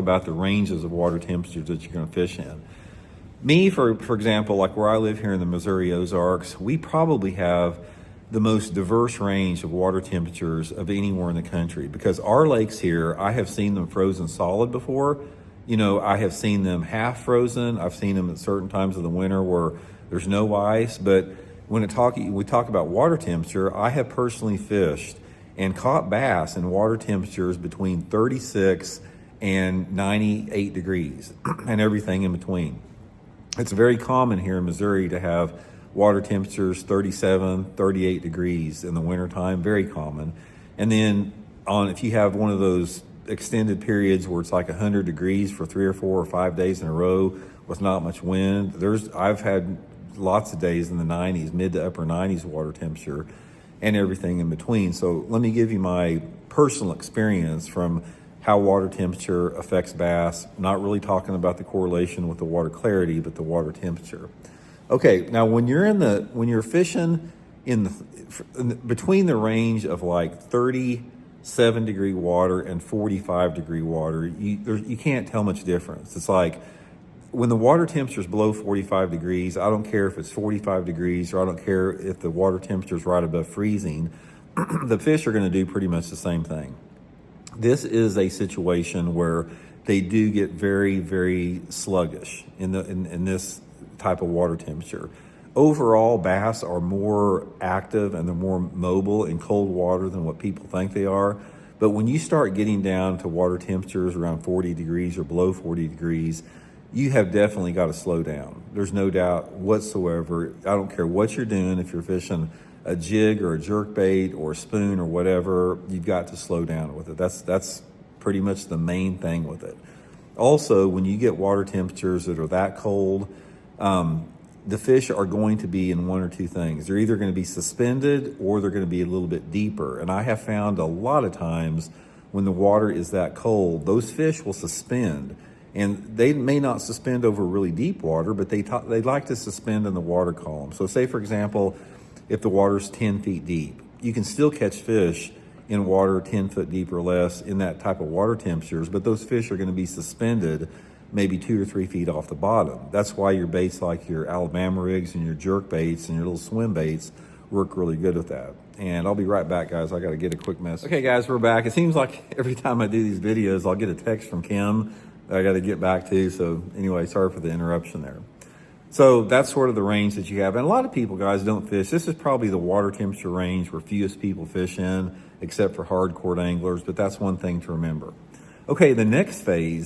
about the ranges of water temperatures that you're going to fish in. Me, for example, like where I live here in the Missouri Ozarks, we probably have the most diverse range of water temperatures of anywhere in the country, because our lakes here, I have seen them frozen solid before. You know, I have seen them half frozen. I've seen them at certain times of the winter where there's no ice. But when we talk about water temperature, I have personally fished and caught bass in water temperatures between 36 and 98 degrees and everything in between. It's very common here in Missouri to have water temperatures 37, 38 degrees in the wintertime, very common. And then if you have one of those extended periods where it's like 100 degrees for 3 or 4 or 5 days in a row with not much wind, I've had lots of days in the 90s, mid to upper 90s water temperature and everything in between. So let me give you my personal experience from how water temperature affects bass, not really talking about the correlation with the water clarity, but the water temperature. Okay, now when you're fishing between the range of like 37 degree water and 45 degree water, you can't tell much difference. It's like when the water temperature is below 45 degrees, I don't care if it's 45 degrees or I don't care if the water temperature is right above freezing, the fish are going to do pretty much the same thing. This is a situation where they do get very, very sluggish in this type of water temperature. Overall, bass are more active and they're more mobile in cold water than what people think they are. But when you start getting down to water temperatures around 40 degrees or below 40 degrees, you have definitely got to slow down. There's no doubt whatsoever. I don't care what you're doing. If you're fishing a jig or a jerk bait or a spoon or whatever, you've got to slow down with it. That's pretty much the main thing with it. Also, when you get water temperatures that are that cold, the fish are going to be in one or two things. They're either going to be suspended or they're going to be a little bit deeper. And I have found a lot of times when the water is that cold, those fish will suspend. And they may not suspend over really deep water, but they like to suspend in the water column. So say, for example, if the water's 10 feet deep, you can still catch fish in water 10 foot deep or less in that type of water temperatures, but those fish are going to be suspended maybe 2 or 3 feet off the bottom. That's why your baits like your Alabama rigs and your jerk baits and your little swim baits work really good with that. And I'll be right back, guys. I got to get a quick message. Okay, guys, we're back. It seems like every time I do these videos, I'll get a text from Kim that I got to get back to. So anyway, sorry for the interruption there. So that's sort of the range that you have. And a lot of people, guys, don't fish. This is probably the water temperature range where fewest people fish in, except for hardcore anglers, but that's one thing to remember. Okay, the next phase